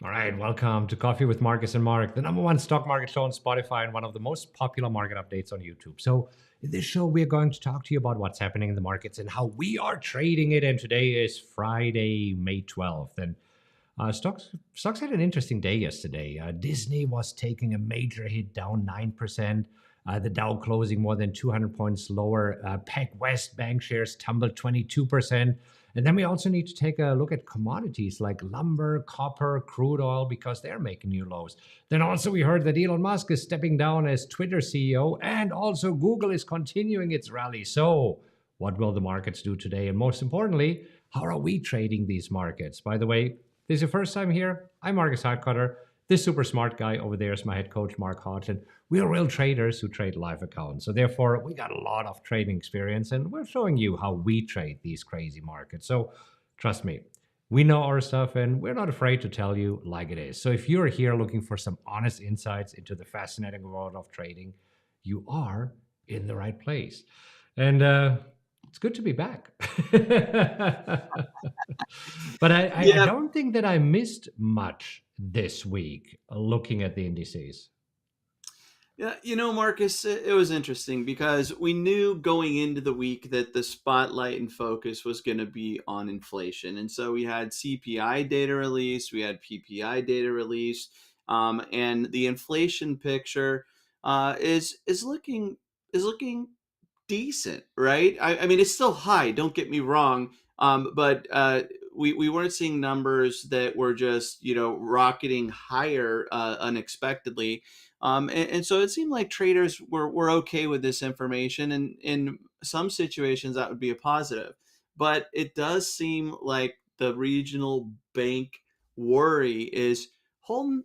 All right, welcome to Coffee with Marcus and Mark, the number one stock market show on Spotify and one of the most popular market updates on YouTube. So, in this show, we are going to talk to you about what's happening in the markets and how we are trading it. And today is Friday, May 12th. And stocks had an interesting day yesterday. Disney was taking a major hit, down 9%. The Dow closing more than 200 points lower. PacWest bank shares tumbled 22%. And then we also need to take a look at commodities like lumber, copper, crude oil, because they're making new lows. Then also we heard that Elon Musk is stepping down as Twitter CEO, and also Google is continuing its rally. So what will the markets do today? And most importantly, how are we trading these markets? By the way, this is your first time here. I'm Markus Heitkoetter. This super smart guy over there is my head coach, Markus. And we're real traders who trade live accounts. So therefore, we got a lot of trading experience, and we're showing you how we trade these crazy markets. So trust me, we know our stuff, and we're not afraid to tell you like it is. So if you're here looking for some honest insights into the fascinating world of trading, you are in the right place. And it's good to be back. But I Yeah, don't think that I missed much this week looking at the indices. yeah. Marcus, it was interesting because we knew going into the week that the spotlight and focus was going to be on inflation, and so we had CPI data released, we had PPI data released, and the inflation picture is looking decent, right? I mean, it's still high. Don't get me wrong, but we weren't seeing numbers that were just rocketing higher unexpectedly, and so it seemed like traders were okay with this information, and in some situations that would be a positive. But it does seem like the regional bank worry is holding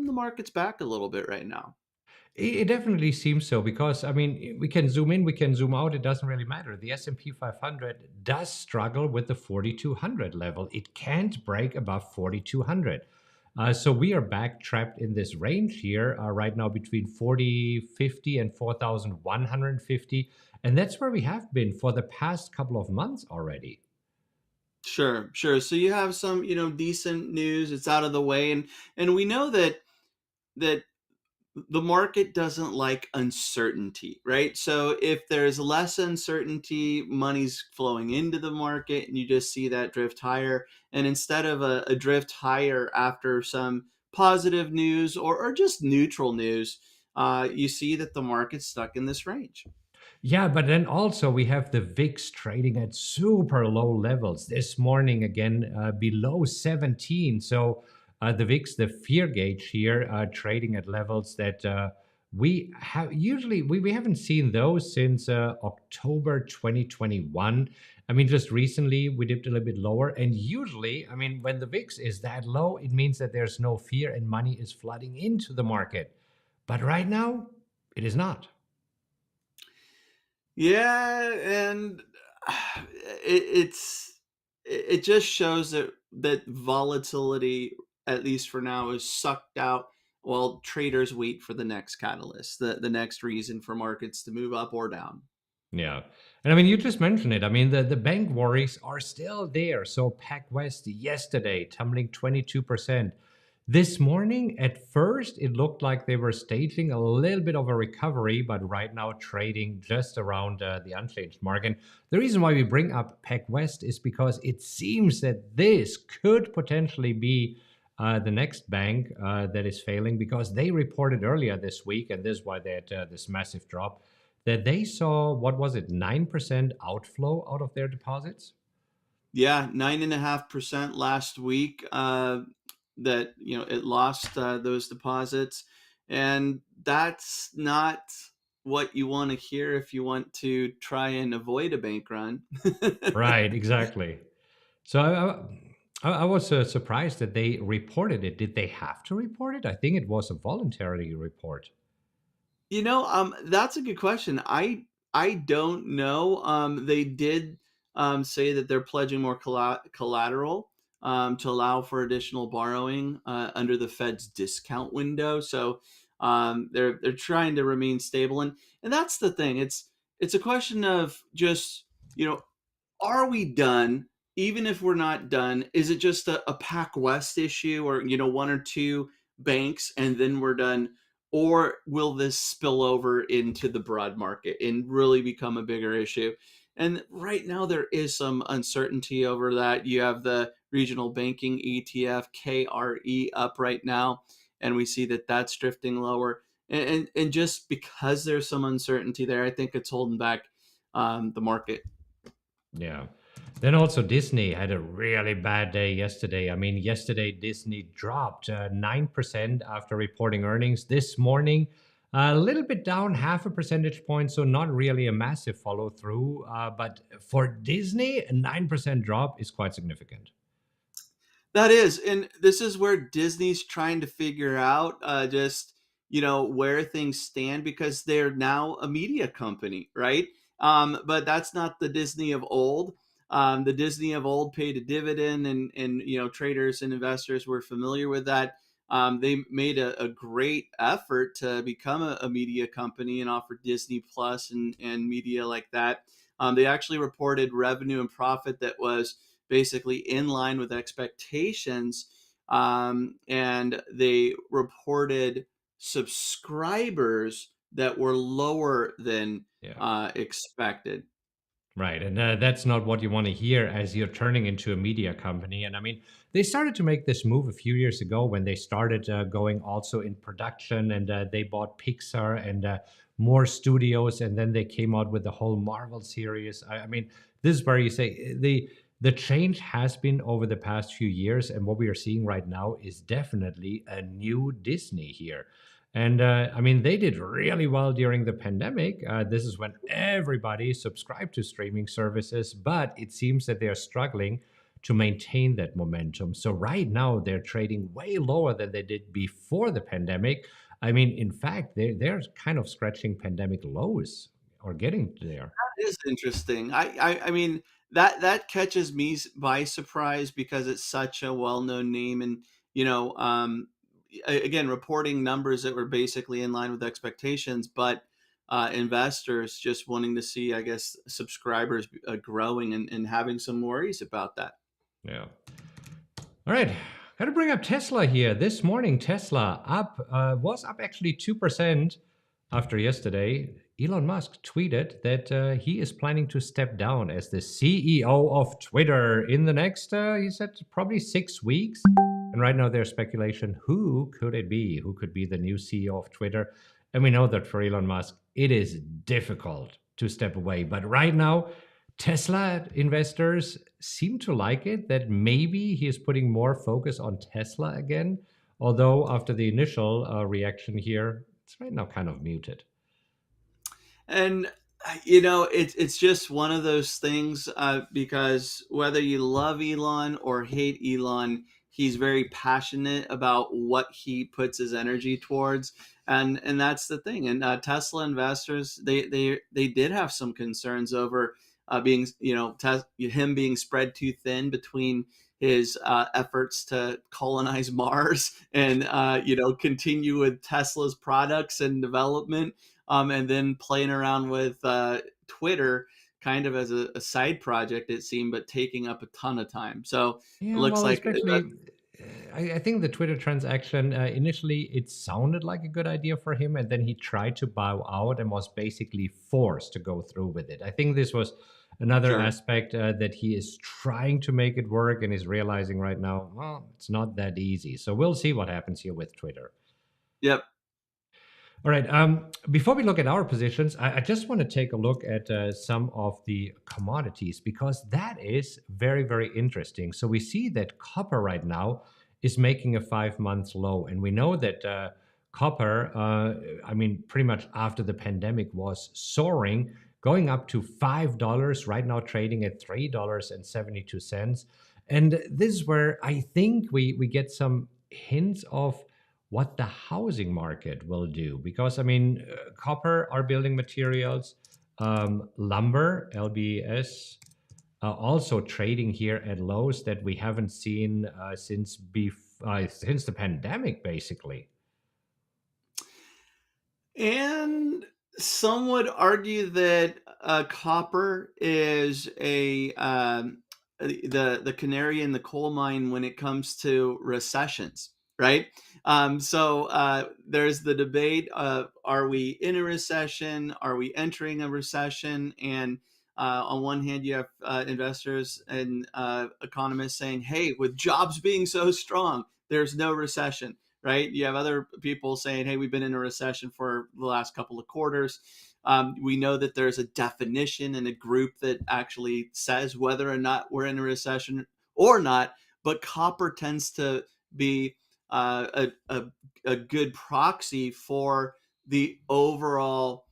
the markets back a little bit right now. It definitely seems so because I mean we can zoom in, we can zoom out. It doesn't really matter. The S&P 500 does struggle with the 4,200 level. It can't break above 4,200. So we are back trapped in this range here right now between 4050 and 4,150, and that's where we have been for the past couple of months already. Sure, sure. So you have some, decent news. It's out of the way, and we know that the market doesn't like uncertainty, right? So if there's less uncertainty, money's flowing into the market, and you just see that drift higher. And instead of a drift higher after some positive news or just neutral news, you see that the market's stuck in this range. Yeah, but then also we have the VIX trading at super low levels this morning again, below 17. So the VIX, the fear gauge here, trading at levels that we have usually we haven't seen those since October 2021. I mean, just recently we dipped a little bit lower, and usually, I mean, when the VIX is that low, it means that there's no fear and money is flooding into the market. But right now, it is not. Yeah, and it just shows that volatility, at least for now, is sucked out while traders wait for the next catalyst, the next reason for markets to move up or down. Yeah. And I mean, you just mentioned it. I mean, the bank worries are still there. So PacWest yesterday tumbling 22%. This morning, at first, it looked like they were staging a little bit of a recovery, but right now trading just around the unchanged mark. And the reason why we bring up PacWest is because it seems that this could potentially be the next bank that is failing, because they reported earlier this week, and this is why they had this massive drop, that they saw, what was it, 9% outflow out of their deposits? Yeah, 9.5% last week. That it lost those deposits, and that's not what you want to hear if you want to try and avoid a bank run. Right, exactly. So I was surprised that they reported it. Did they have to report it? I think it was a voluntary report. That's a good question. I don't know. They did say that they're pledging more collateral to allow for additional borrowing under the Fed's discount window. So they're trying to remain stable, and that's the thing. It's a question of just are we done even if we're not done, is it just a PacWest issue, or one or two banks and then we're done? Or will this spill over into the broad market and really become a bigger issue? And right now there is some uncertainty over that. You have the regional banking ETF KRE up right now, and we see that that's drifting lower. And just because there's some uncertainty there, I think it's holding back the market. Yeah. Then also Disney had a really bad day yesterday. I mean, yesterday Disney dropped 9% after reporting earnings. This morning, a little bit down half a percentage point, so not really a massive follow through. But for Disney, a 9% drop is quite significant. That is, and this is where Disney's trying to figure out just where things stand, because they're now a media company, right? But that's not the Disney of old. The Disney of old paid a dividend, and traders and investors were familiar with that. They made a great effort to become a media company and offer Disney Plus and media like that. They actually reported revenue and profit that was basically in line with expectations. And they reported subscribers that were lower than Yeah. expected. Right. And that's not what you want to hear as you're turning into a media company. And I mean, they started to make this move a few years ago when they started going also in production, and they bought Pixar and more studios. And then they came out with the whole Marvel series. I mean, this is where you say the change has been over the past few years. And what we are seeing right now is definitely a new Disney here. And I mean, they did really well during the pandemic. This is when everybody subscribed to streaming services, but it seems that they're struggling to maintain that momentum. So right now, they're trading way lower than they did before the pandemic. I mean, in fact, they're kind of scratching pandemic lows or getting there. That is interesting. I mean, that catches me by surprise, because it's such a well-known name, and again, reporting numbers that were basically in line with expectations, but investors just wanting to see, I guess, subscribers growing, and having some worries about that. Yeah. All right. Got to bring up Tesla here. This morning, Tesla was up actually 2% after yesterday. Elon Musk tweeted that he is planning to step down as the CEO of Twitter in the next, he said, probably 6 weeks. And right now, there's speculation who could it be? Who could be the new CEO of Twitter? And we know that for Elon Musk, it is difficult to step away. But right now, Tesla investors seem to like it, that maybe he is putting more focus on Tesla again. Although, after the initial reaction here, it's right now kind of muted. And it's just one of those things, because whether you love Elon or hate Elon, he's very passionate about what he puts his energy towards, and that's the thing. And Tesla investors, they did have some concerns over being him being spread too thin between his efforts to colonize Mars, and continue with Tesla's products and development, and then playing around with Twitter kind of as a side project, it seemed, but taking up a ton of time. So it Yeah, looks well, like especially, I think the Twitter transaction, initially it sounded like a good idea for him, and then he tried to bow out and was basically forced to go through with it. I think this was another sure. aspect that he is trying to make it work and is realizing right now, well, it's not that easy. So we'll see what happens here with Twitter. Yep. All right. Before we look at our positions, I just want to take a look at some of the commodities, because that is very, very interesting. So we see that copper right now is making a 5 month low. And we know that copper, I mean, pretty much after the pandemic was soaring, going up to $5, right now trading at $3.72. And this is where I think we get some hints of what the housing market will do. Because, I mean, copper are building materials, lumber, LBS, also trading here at lows that we haven't seen since the pandemic, basically. And some would argue that copper is a the canary in the coal mine when it comes to recessions, right? There's the debate of, are we in a recession? Are we entering a recession? And on one hand, you have investors and economists saying, hey, with jobs being so strong, there's no recession, right? You have other people saying, hey, we've been in a recession for the last couple of quarters. We know that there's a definition and a group that actually says whether or not we're in a recession or not, but copper tends to be a good proxy for the overall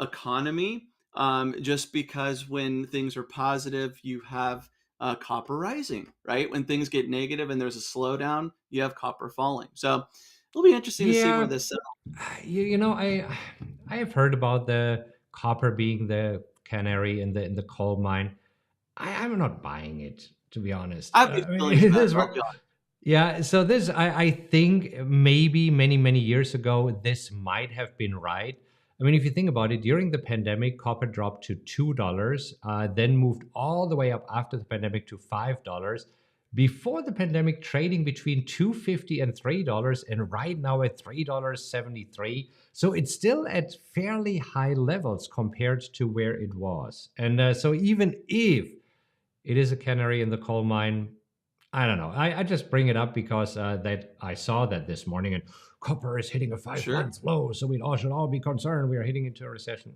economy, just because when things are positive, you have copper rising, right? When things get negative and there's a slowdown, you have copper falling. So it'll be interesting to see where Yeah, this. I have heard about the copper being the canary in the coal mine. I'm not buying it, to be honest. I have these I feelings mean, about it. this I'll be yeah. So this, I think maybe many years ago, this might have been right. I mean, if you think about it, during the pandemic, copper dropped to $2, then moved all the way up after the pandemic to $5. Before the pandemic, trading between 250 and $3, and right now at $3.73. So it's still at fairly high levels compared to where it was. And so even if it is a canary in the coal mine, I don't know. I just bring it up because that I saw that this morning, and copper is hitting a five sure. month low, so we all should all be concerned we are heading into a recession.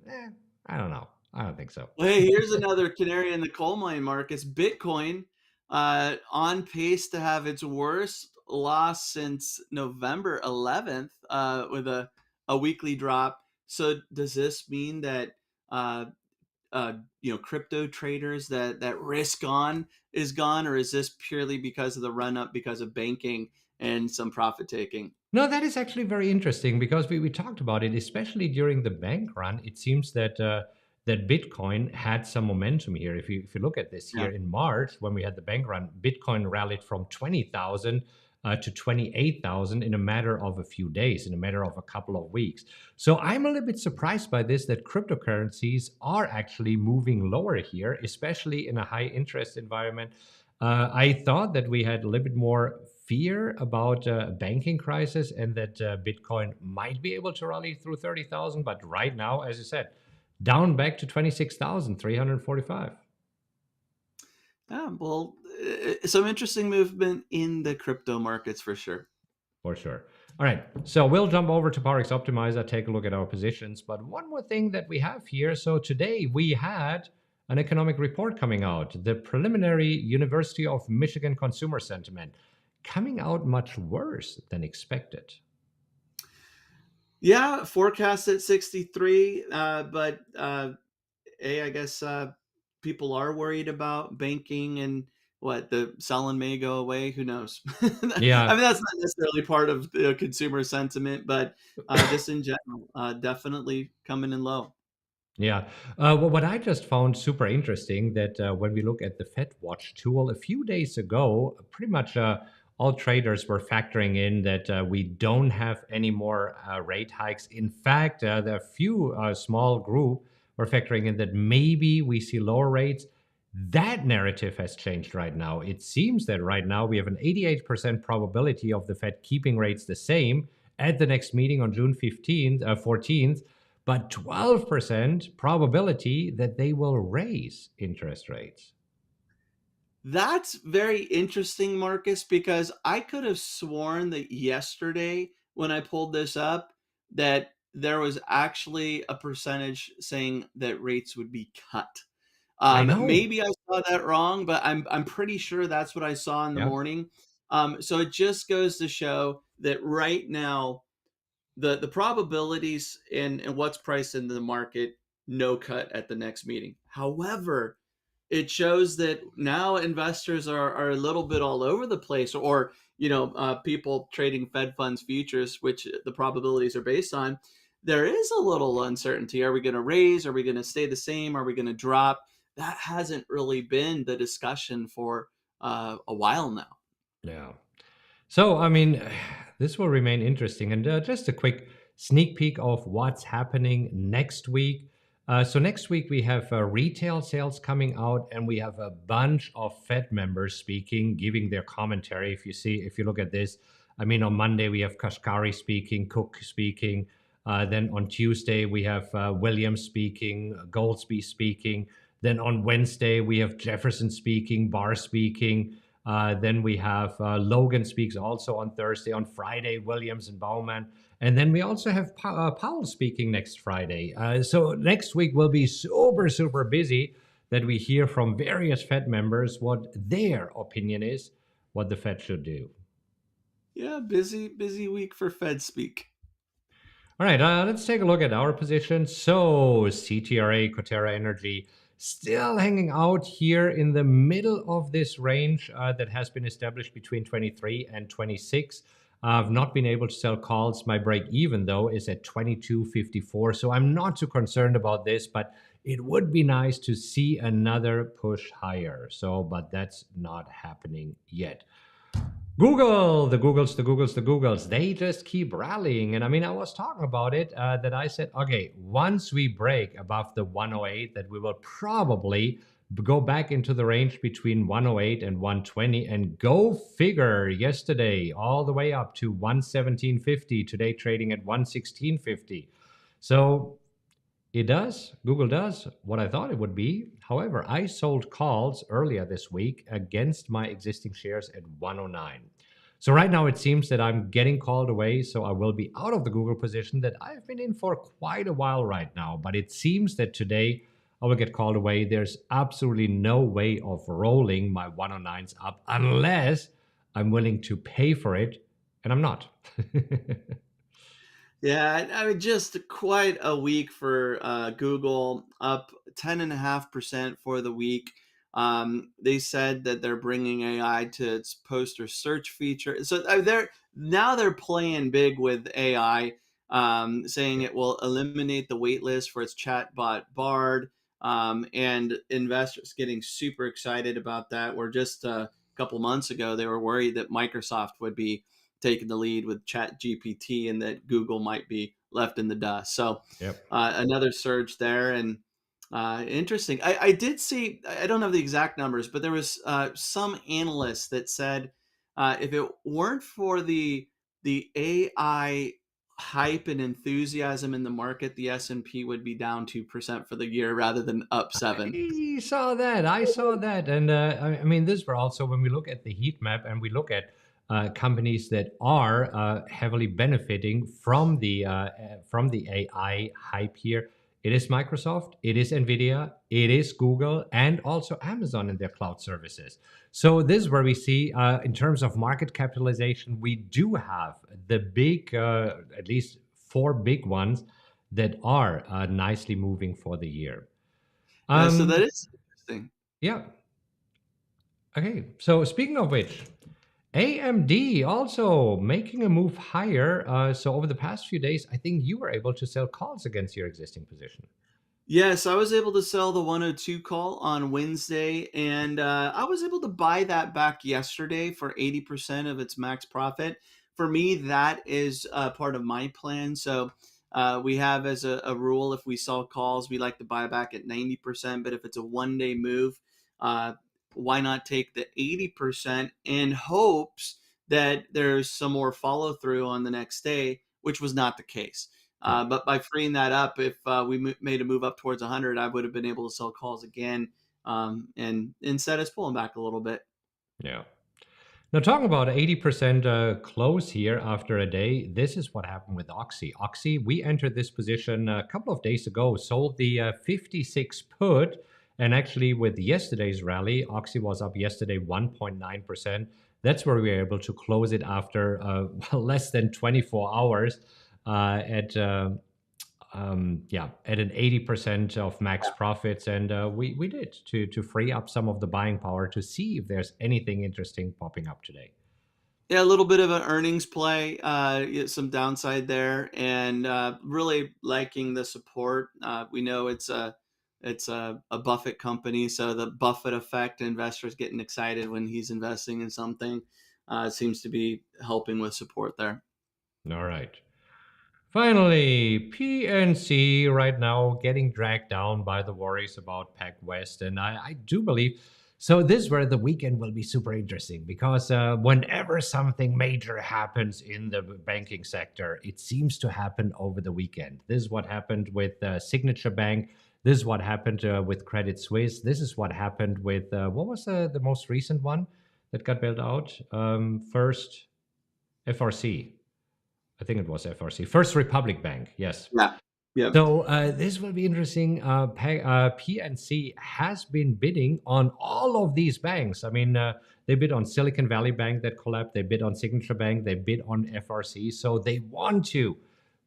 I don't know. I don't think so. Well, hey, here's another canary in the coal mine, Marcus. Bitcoin on pace to have its worst loss since November 11th, with a weekly drop. So does this mean that crypto traders, that risk on is gone, or is this purely because of the run up because of banking and some profit taking? No, that is actually very interesting because we talked about it, especially during the bank run. It seems that that Bitcoin had some momentum here. If you look at this Yeah. here in March, when we had the bank run, Bitcoin rallied from 20,000 to 28,000 in a matter of a few days, in a matter of a couple of weeks. So I'm a little bit surprised by this, that cryptocurrencies are actually moving lower here, especially in a high interest environment. I thought that we had a little bit more fear about a banking crisis and that Bitcoin might be able to rally through 30,000. But right now, as you said, down back to 26,345. Yeah, well, some interesting movement in the crypto markets for sure. For sure. All right. So we'll jump over to Parex Optimizer, take a look at our positions. But one more thing that we have here. So today we had an economic report coming out, the preliminary University of Michigan consumer sentiment, coming out much worse than expected. Yeah, forecast at 63, but I guess people are worried about banking and what the selling may go away. Who knows? I mean, Yeah. that's not necessarily part of the consumer sentiment, but just in general, definitely coming in low. Yeah. Well, what I just found super interesting that when we look at the Fed Watch tool a few days ago, pretty much all traders were factoring in that we don't have any more rate hikes. In fact, there are a few small group were factoring in that maybe we see lower rates. That narrative has changed right now. It seems that right now we have an 88% probability of the Fed keeping rates the same at the next meeting on June 15th, 14th, but 12% probability that they will raise interest rates. That's very interesting, Marcus, because I could have sworn that yesterday when I pulled this up that there was actually a percentage saying that rates would be cut. I know. Maybe I saw that wrong, but I'm pretty sure that's what I saw in the Yeah. morning. So it just goes to show that right now the probabilities and what's priced into the market, no cut at the next meeting. However, it shows that now investors are a little bit all over the place, or people trading Fed funds futures, which the probabilities are based on. There is a little uncertainty. Are we going to raise? Are we going to stay the same? Are we going to drop? That hasn't really been the discussion for a while now. Yeah. So, I mean, this will remain interesting. And just a quick sneak peek of what's happening next week. So next week we have retail sales coming out, and we have a bunch of Fed members speaking, giving their commentary. If you look at this, I mean, on Monday we have Kashkari speaking, Cook speaking. Then on Tuesday we have Williams speaking, Goldsby speaking. Then on Wednesday we have Jefferson speaking, Barr speaking. Then we have Logan speaks also on Thursday. On Friday, Williams and Bowman. And then we also have Powell speaking next Friday. So next week will be super, super busy that we hear from various Fed members what their opinion is, what the Fed should do. Yeah, busy week for Fed speak. All right, let's take a look at our position. So CTRA, Coterra Energy, still hanging out here in the middle of this range that has been established between 23 and 26. I've not been able to sell calls. My break even, though, is at 22.54. So I'm not too concerned about this, but it would be nice to see another push higher. So, but that's not happening yet. Google, the Googles, they just keep rallying. And I mean, I was talking about it that I said, okay, once we break above the 108, that we will probably go back into the range between 108 and 120, and go figure yesterday all the way up to 117.50, today trading at 116.50. So Google does what I thought it would be. However, I sold calls earlier this week against my existing shares at 109. So right now it seems that I'm getting called away, so I will be out of the Google position that I've been in for quite a while right now. But it seems that today I will get called away. There's absolutely no way of rolling my 109s up unless I'm willing to pay for it, and I'm not. Yeah, I mean, just quite a week for Google, up 10.5% for the week. They said that they're bringing AI to its poster search feature. So they're playing big with AI, saying it will eliminate the wait list for its chatbot Bard, and investors getting super excited about that. Where just a couple months ago they were worried that Microsoft would be taking the lead with Chat GPT and that Google might be left in the dust. So Yep. another surge there. And interesting. I did see, I don't have the exact numbers, but there was some analysts that said if it weren't for the AI hype and enthusiasm in the market, the S&P would be down 2% for the year rather than up 7. I saw that. I saw that. And I mean, this were also when we look at the heat map and we look at companies that are heavily benefiting from the AI hype here. It is Microsoft, it is Nvidia, it is Google, and also Amazon and their cloud services. So this is where we see, in terms of market capitalization, we do have the big, at least four big ones that are nicely moving for the year. So that Um, is interesting. yeah. Okay. So speaking of which, AMD also making a move higher. So over the past few days, I think you were able to sell calls against your existing position. Yes, I was able to sell the 102 call on Wednesday, and I was able to buy that back yesterday for 80% of its max profit. For me, that is part of my plan. So we have as a rule, if we sell calls, we like to buy back at 90%. But if it's a 1 day move, uh, why not take the 80% in hopes that there's some more follow through on the next day, which was not the case. Yeah. But by freeing that up, if we made a move up towards 100, I would have been able to sell calls again. And instead, it's pulling back a little bit. Yeah. Now, talking about 80% close here after a day, this is what happened with Oxy. Oxy, we entered this position a couple of days ago, sold the 56 put, and actually with yesterday's rally, Oxy was up yesterday 1.9%. That's where we were able to close it after less than 24 hours at at an 80% of max profits, and we did to free up some of the buying power to see if there's anything interesting popping up today. Yeah, a little bit of an earnings play, some downside there, and really liking the support. We know it's a Buffett company, so the Buffett effect, investors getting excited when he's investing in something, seems to be helping with support there. All right. Finally, PNC right now getting dragged down by the worries about PacWest. And I do believe so. This is where the weekend will be super interesting because whenever something major happens in the banking sector, it seems to happen over the weekend. This is what happened with Signature Bank. This is what happened with Credit Suisse. This is what happened with what was the most recent one that got bailed out? First, FRC. I think it was FRC, First Republic Bank. Yes. Yeah. Yeah. So this will be interesting. PNC has been bidding on all of these banks. I mean, they bid on Silicon Valley Bank that collapsed. They bid on Signature Bank. They bid on FRC. So they want to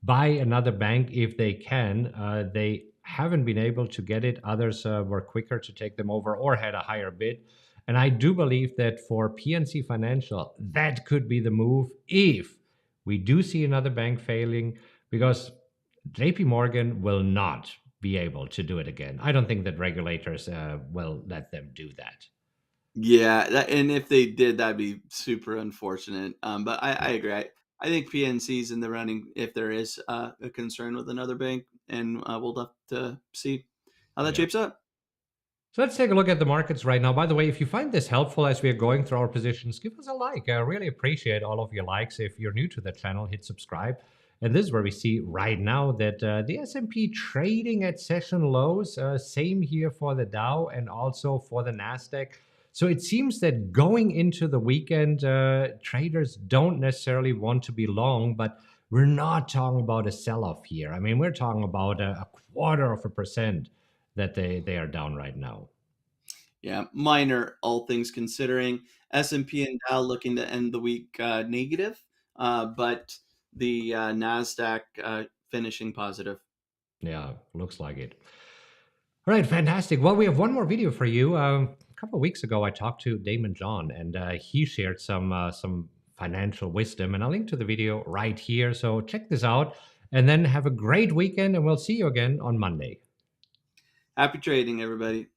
buy another bank if they can. They haven't been able to get it. Others were quicker to take them over or had a higher bid. And I do believe that for PNC Financial, that could be the move if we do see another bank failing, because JP Morgan will not be able to do it again. I don't think that regulators will let them do that. Yeah, and if they did, that'd be super unfortunate. But I Yeah. agree. I think PNC's in the running if there is a concern with another bank, and we'll have to see how that Yeah. shapes up. So let's take a look at the markets right now. By the way, if you find this helpful as we are going through our positions, give us a like. I really appreciate all of your likes. If you're new to the channel, hit subscribe. And this is where we see right now that the S&P trading at session lows. Same here for the Dow and also for the Nasdaq. So it seems that going into the weekend, traders don't necessarily want to be long, but we're not talking about a sell-off here. I mean, we're talking about a quarter of a percent that they are down right now. Yeah, minor, all things considering. S&P and Dow looking to end the week negative, but the Nasdaq finishing positive. Yeah, looks like it. All right, fantastic. Well, we have one more video for you. A couple of weeks ago, I talked to Damon John, and he shared some financial wisdom, and I'll link to the video right here. So check this out, and then have a great weekend, and we'll see you again on Monday. Happy trading, everybody.